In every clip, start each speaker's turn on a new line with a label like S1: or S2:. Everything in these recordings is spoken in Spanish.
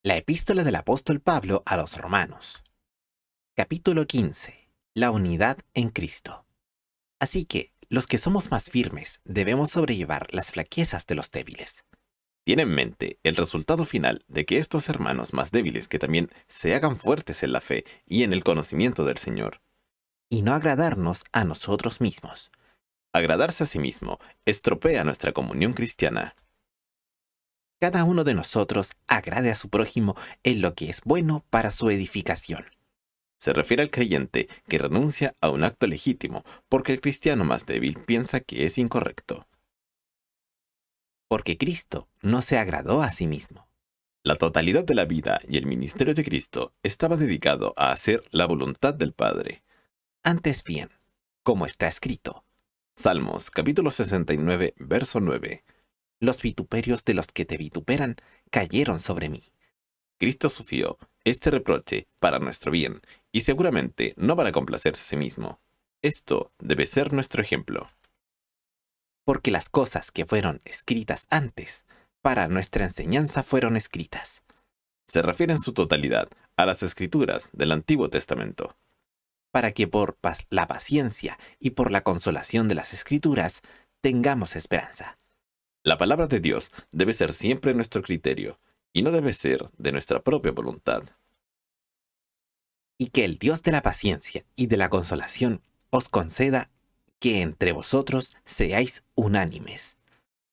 S1: La epístola del apóstol Pablo a los Romanos. Capítulo 15. La unidad en Cristo. Así que, los que somos más firmes debemos sobrellevar las flaquezas de los débiles.
S2: Tiene en mente el resultado final de que estos hermanos más débiles que también se hagan fuertes en la fe y en el conocimiento del Señor.
S1: Y no agradarnos a nosotros mismos.
S2: Agradarse a sí mismo estropea nuestra comunión cristiana.
S1: Cada uno de nosotros agrade a su prójimo en lo que es bueno para su edificación.
S2: Se refiere al creyente que renuncia a un acto legítimo porque el cristiano más débil piensa que es incorrecto.
S1: Porque Cristo no se agradó a sí mismo.
S2: La totalidad de la vida y el ministerio de Cristo estaba dedicado a hacer la voluntad del Padre.
S1: Antes bien, como está escrito,
S2: Salmos capítulo 69, verso 9.
S1: los vituperios de los que te vituperan cayeron sobre mí.
S2: Cristo sufrió este reproche para nuestro bien y seguramente no para complacerse a sí mismo. Esto debe ser nuestro ejemplo.
S1: Porque las cosas que fueron escritas antes, para nuestra enseñanza fueron escritas,
S2: Se refiere en su totalidad a las escrituras del Antiguo Testamento.
S1: para que por la paciencia y por la consolación de las escrituras tengamos esperanza.
S2: La palabra de Dios debe ser siempre nuestro criterio y no debe ser de nuestra propia voluntad.
S1: Y que el Dios de la paciencia y de la consolación os conceda que entre vosotros seáis unánimes,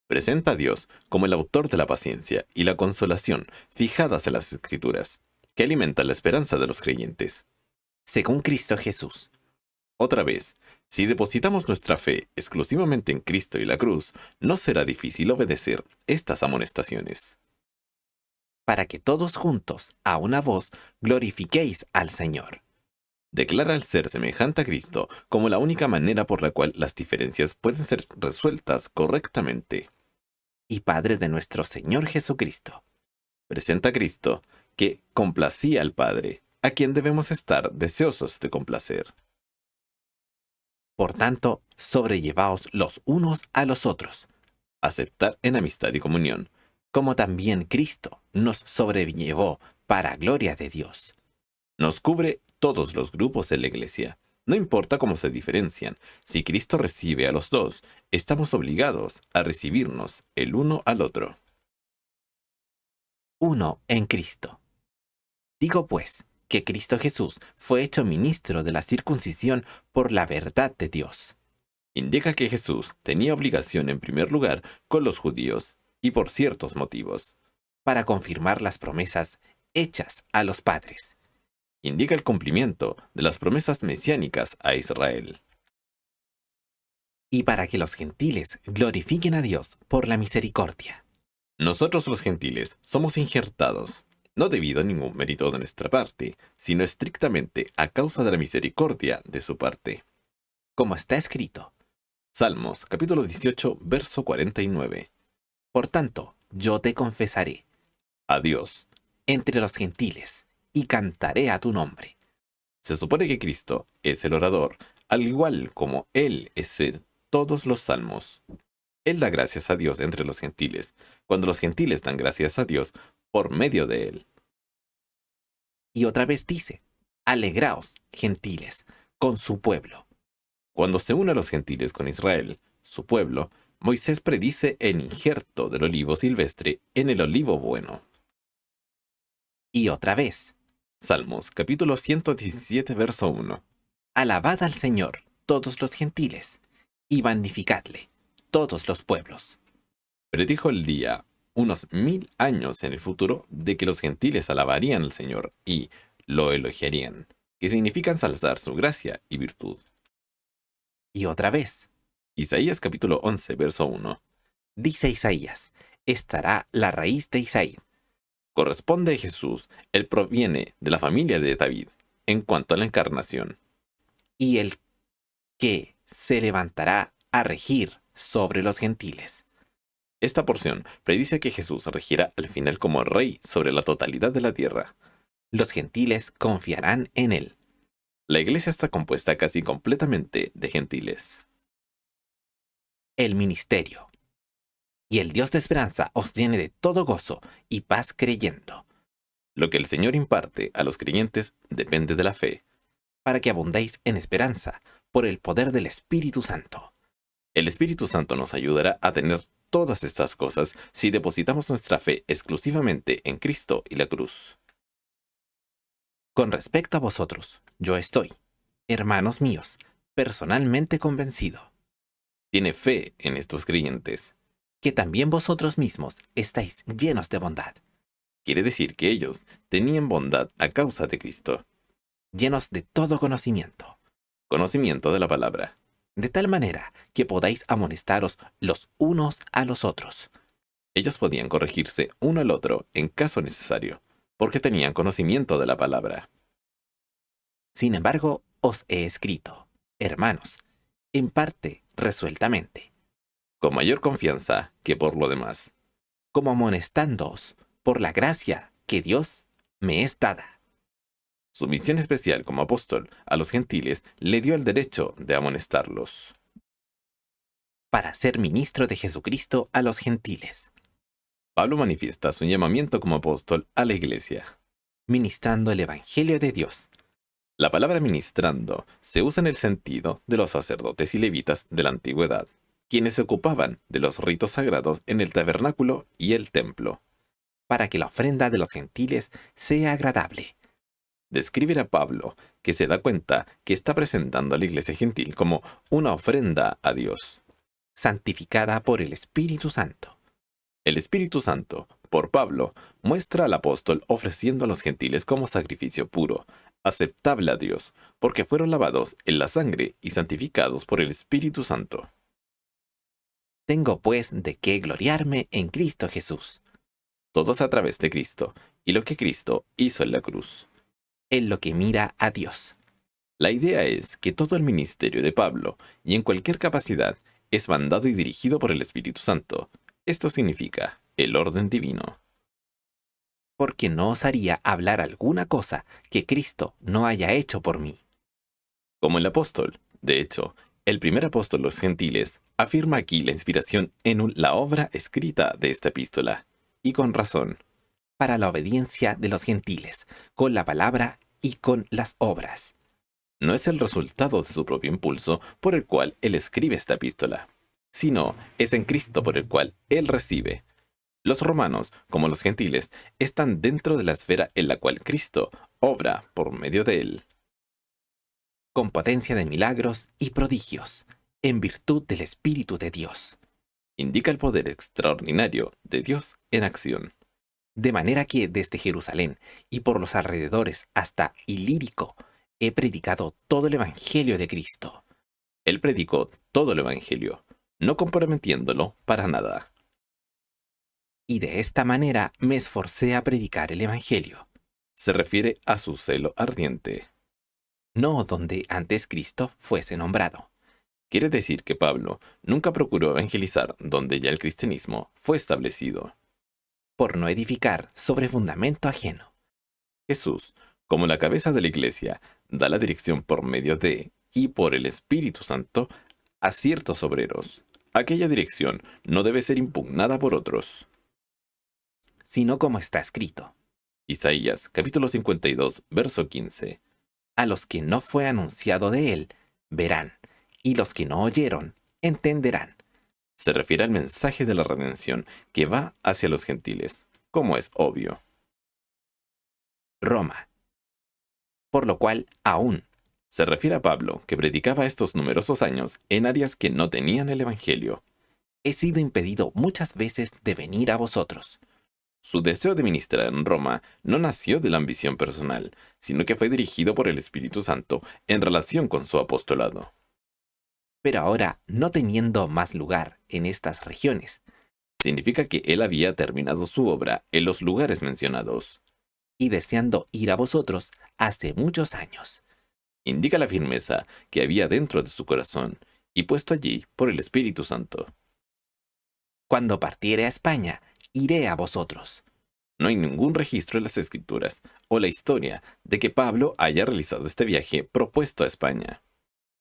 S2: Presenta a Dios como el autor de la paciencia y la consolación fijadas en las escrituras, que alimentan la esperanza de los creyentes.
S1: según Cristo Jesús,
S2: Otra vez, si depositamos nuestra fe exclusivamente en Cristo y la cruz, no será difícil obedecer estas amonestaciones.
S1: para que todos juntos, a una voz, glorifiquéis al Señor.
S2: Declara el ser semejante a Cristo como la única manera por la cual las diferencias pueden ser resueltas correctamente.
S1: Y Padre de nuestro Señor Jesucristo.
S2: Presenta a Cristo, que complacía al Padre, a quien debemos estar deseosos de complacer.
S1: Por tanto, sobrellevaos los unos a los otros,
S2: Aceptar en amistad y comunión,
S1: como también Cristo nos sobrellevó para gloria de Dios.
S2: nos cubre todos los grupos de la Iglesia. No importa cómo se diferencian, si Cristo recibe a los dos, estamos obligados a recibirnos el uno al otro.
S1: Uno en Cristo. Digo pues, que Cristo Jesús fue hecho ministro de la circuncisión por la verdad de Dios,
S2: Indica que Jesús tenía obligación en primer lugar con los judíos, y por ciertos motivos.
S1: para confirmar las promesas hechas a los padres,
S2: Indica el cumplimiento de las promesas mesiánicas a Israel.
S1: y para que los gentiles glorifiquen a Dios por la misericordia,
S2: Nosotros los gentiles somos injertados, no debido a ningún mérito de nuestra parte, sino estrictamente a causa de la misericordia de su parte.
S1: como está escrito.
S2: Salmos capítulo 18, verso 49.
S1: Por tanto, yo te confesaré
S2: A Dios.
S1: entre los gentiles, y cantaré a tu nombre.
S2: Se supone que Cristo es el orador, al igual como Él es en todos los salmos. Él da gracias a Dios entre los gentiles, cuando los gentiles dan gracias a Dios por medio de Él.
S1: Y otra vez dice, alegraos, gentiles, con su pueblo.
S2: Cuando se une a los gentiles con Israel, su pueblo, Moisés predice el injerto del olivo silvestre en el olivo bueno.
S1: Y otra vez,
S2: Salmos capítulo 117, verso 1.
S1: alabad al Señor, todos los gentiles, y magnificadle, todos los pueblos.
S2: Predijo el día, unos 1000 años en el futuro, de que los gentiles alabarían al Señor y lo elogiarían, que significa ensalzar su gracia y virtud.
S1: Y otra vez,
S2: Isaías capítulo 11, verso 1.
S1: dice Isaías, estará la raíz de Isaí,
S2: Corresponde a Jesús, él proviene de la familia de David, en cuanto a la encarnación.
S1: y el que se levantará a regir sobre los gentiles.
S2: Esta porción predice que Jesús regirá al final como rey sobre la totalidad de la tierra.
S1: Los gentiles confiarán en él.
S2: La iglesia está compuesta casi completamente de gentiles.
S1: El ministerio. Y el Dios de esperanza os llene de todo gozo y paz creyendo,
S2: Lo que el Señor imparte a los creyentes depende de la fe.
S1: para que abundéis en esperanza por el poder del Espíritu Santo.
S2: El Espíritu Santo nos ayudará a tener todas estas cosas si depositamos nuestra fe exclusivamente en Cristo y la cruz.
S1: Con respecto a vosotros, yo estoy, hermanos míos, personalmente convencido,
S2: Tiene fe en estos creyentes.
S1: que también vosotros mismos estáis llenos de bondad,
S2: Quiere decir que ellos tenían bondad a causa de Cristo.
S1: llenos de todo conocimiento,
S2: Conocimiento de la palabra.
S1: de tal manera que podáis amonestaros los unos a los otros.
S2: Ellos podían corregirse uno al otro en caso necesario, porque tenían conocimiento de la palabra.
S1: Sin embargo, os he escrito, hermanos, en parte resueltamente,
S2: Con mayor confianza que por lo demás.
S1: como amonestándoos por la gracia que Dios me es dada,
S2: Su misión especial como apóstol a los gentiles le dio el derecho de amonestarlos.
S1: para ser ministro de Jesucristo a los gentiles,
S2: Pablo manifiesta su llamamiento como apóstol a la iglesia.
S1: ministrando el Evangelio de Dios,
S2: La palabra ministrando se usa en el sentido de los sacerdotes y levitas de la antigüedad, quienes se ocupaban de los ritos sagrados en el tabernáculo y el templo.
S1: para que la ofrenda de los gentiles sea agradable,
S2: Describe a Pablo que se da cuenta que está presentando a la iglesia gentil como una ofrenda a Dios.
S1: santificada por el Espíritu Santo,
S2: El Espíritu Santo, por Pablo, muestra al apóstol ofreciendo a los gentiles como sacrificio puro, aceptable a Dios, porque fueron lavados en la sangre y santificados por el Espíritu Santo.
S1: tengo pues de qué gloriarme en Cristo Jesús,
S2: Todos a través de Cristo y lo que Cristo hizo en la cruz.
S1: en lo que mira a Dios.
S2: La idea es que todo el ministerio de Pablo, y en cualquier capacidad, es mandado y dirigido por el Espíritu Santo. Esto significa el orden divino.
S1: Porque no osaría hablar alguna cosa que Cristo no haya hecho por mí.
S2: Como el apóstol, de hecho, el primer apóstol de los gentiles, afirma aquí la inspiración en la obra escrita de esta epístola, y con razón.
S1: Para la obediencia de los gentiles, con la palabra y con las obras.
S2: No es el resultado de su propio impulso por el cual él escribe esta epístola, sino es en Cristo por el cual él recibe. Los romanos, como los gentiles, están dentro de la esfera en la cual Cristo obra por medio de él.
S1: Con potencia de milagros y prodigios, en virtud del Espíritu de Dios.
S2: Indica el poder extraordinario de Dios en acción.
S1: De manera que desde Jerusalén y por los alrededores hasta Ilírico he predicado todo el Evangelio de Cristo.
S2: Él predicó todo el Evangelio, no comprometiéndolo para nada.
S1: Y de esta manera me esforcé a predicar el Evangelio,
S2: Se refiere a su celo ardiente.
S1: no donde antes Cristo fuese nombrado,
S2: Quiere decir que Pablo nunca procuró evangelizar donde ya el cristianismo fue establecido.
S1: por no edificar sobre fundamento ajeno,
S2: Jesús, como la cabeza de la iglesia, da la dirección por medio de y por el Espíritu Santo a ciertos obreros. Aquella dirección no debe ser impugnada por otros.
S1: sino como está escrito,
S2: Isaías capítulo 52, verso 15.
S1: a los que no fue anunciado de él, verán, y los que no oyeron, entenderán.
S2: Se refiere al mensaje de la redención que va hacia los gentiles, como es obvio.
S1: Roma. Por lo cual, aún,
S2: Se refiere a Pablo, que predicaba estos numerosos años en áreas que no tenían el Evangelio.
S1: he sido impedido muchas veces de venir a vosotros,
S2: Su deseo de ministrar en Roma no nació de la ambición personal, sino que fue dirigido por el Espíritu Santo en relación con su apostolado.
S1: pero ahora, no teniendo más lugar en estas regiones,
S2: Significa que él había terminado su obra en los lugares mencionados.
S1: y deseando ir a vosotros hace muchos años,
S2: Indica la firmeza que había dentro de su corazón y puesto allí por el Espíritu Santo.
S1: cuando partiere a España, iré a vosotros,
S2: No hay ningún registro en las Escrituras o la historia de que Pablo haya realizado este viaje propuesto a España.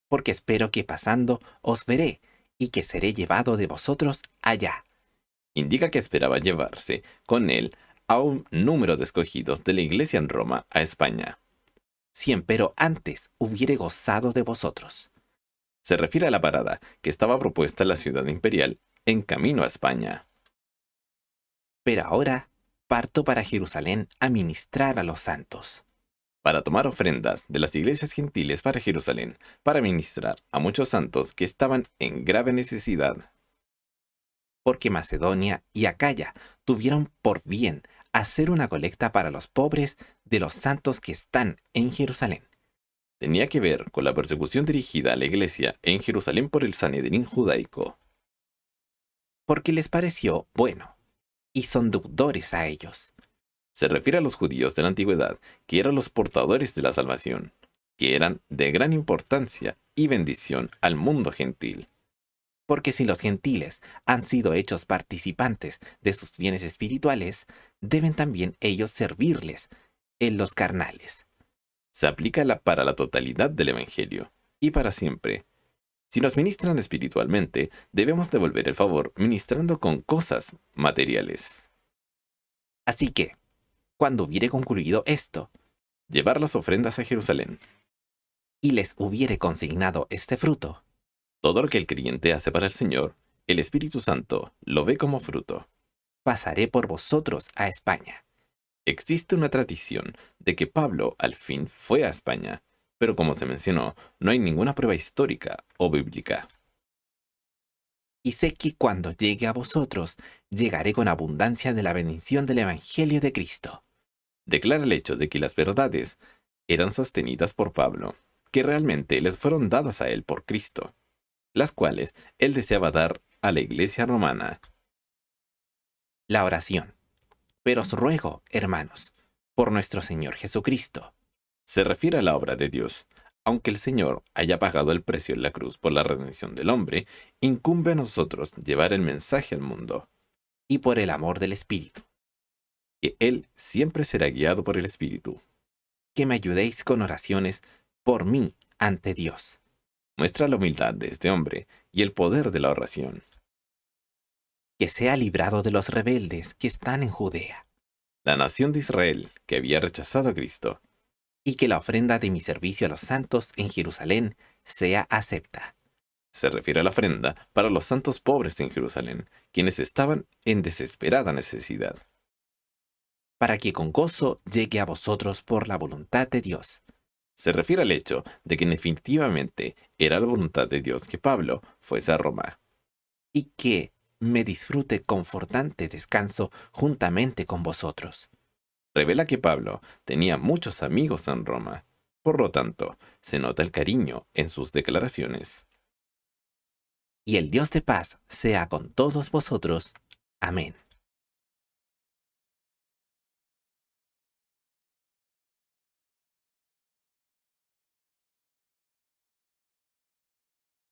S1: porque espero que pasando os veré, y que seré llevado de vosotros allá,
S2: Indica que esperaba llevarse con él a un número de escogidos de la iglesia en Roma a España.
S1: Si empero antes hubiere gozado de vosotros.
S2: Se refiere a la parada que estaba propuesta en la ciudad imperial en camino a España.
S1: Pero ahora parto para Jerusalén a ministrar a los santos.
S2: Para tomar ofrendas de las iglesias gentiles para Jerusalén, para ministrar a muchos santos que estaban en grave necesidad.
S1: Porque Macedonia y Acaya tuvieron por bien hacer una colecta para los pobres de los santos que están en Jerusalén.
S2: Tenía que ver con la persecución dirigida a la iglesia en Jerusalén por el Sanedrín judaico.
S1: Porque les pareció bueno, y son deudores a ellos.
S2: Se refiere a los judíos de la antigüedad, que eran los portadores de la salvación, que eran de gran importancia y bendición al mundo gentil.
S1: Porque si los gentiles han sido hechos participantes de sus bienes espirituales, deben también ellos servirles en los carnales.
S2: Se aplica para la totalidad del Evangelio, y para siempre. Si nos ministran espiritualmente, debemos devolver el favor ministrando con cosas materiales.
S1: Así que, cuando hubiere concluido esto,
S2: Llevar las ofrendas a Jerusalén.
S1: y les hubiere consignado este fruto,
S2: Todo lo que el creyente hace para el Señor, el Espíritu Santo lo ve como fruto.
S1: pasaré por vosotros a España.
S2: Existe una tradición de que Pablo al fin fue a España, pero como se mencionó, no hay ninguna prueba histórica o bíblica.
S1: Y sé que cuando llegue a vosotros, llegaré con abundancia de la bendición del Evangelio de Cristo.
S2: Declara el hecho de que las verdades eran sostenidas por Pablo, que realmente les fueron dadas a él por Cristo, las cuales él deseaba dar a la iglesia romana.
S1: La oración. Pero os ruego, hermanos, por nuestro Señor Jesucristo.
S2: Se refiere a la obra de Dios. Aunque el Señor haya pagado el precio en la cruz por la redención del hombre, incumbe a nosotros llevar el mensaje al mundo,
S1: Y por el amor del Espíritu,
S2: que Él siempre será guiado por el Espíritu.
S1: que me ayudéis con oraciones por mí ante Dios.
S2: Muestra la humildad de este hombre y el poder de la oración.
S1: Que sea librado de los rebeldes que están en Judea,
S2: La nación de Israel, que había rechazado a Cristo,
S1: y que la ofrenda de mi servicio a los santos en Jerusalén sea acepta,
S2: se refiere a la ofrenda para los santos pobres en Jerusalén, quienes estaban en desesperada necesidad.
S1: para que con gozo llegue a vosotros por la voluntad de Dios.
S2: Se refiere al hecho de que definitivamente era la voluntad de Dios que Pablo fuese a Roma.
S1: Y que me disfrute confortante descanso juntamente con vosotros.
S2: Revela que Pablo tenía muchos amigos en Roma. Por lo tanto, se nota el cariño en sus declaraciones.
S1: Y el Dios de paz sea con todos vosotros. Amén.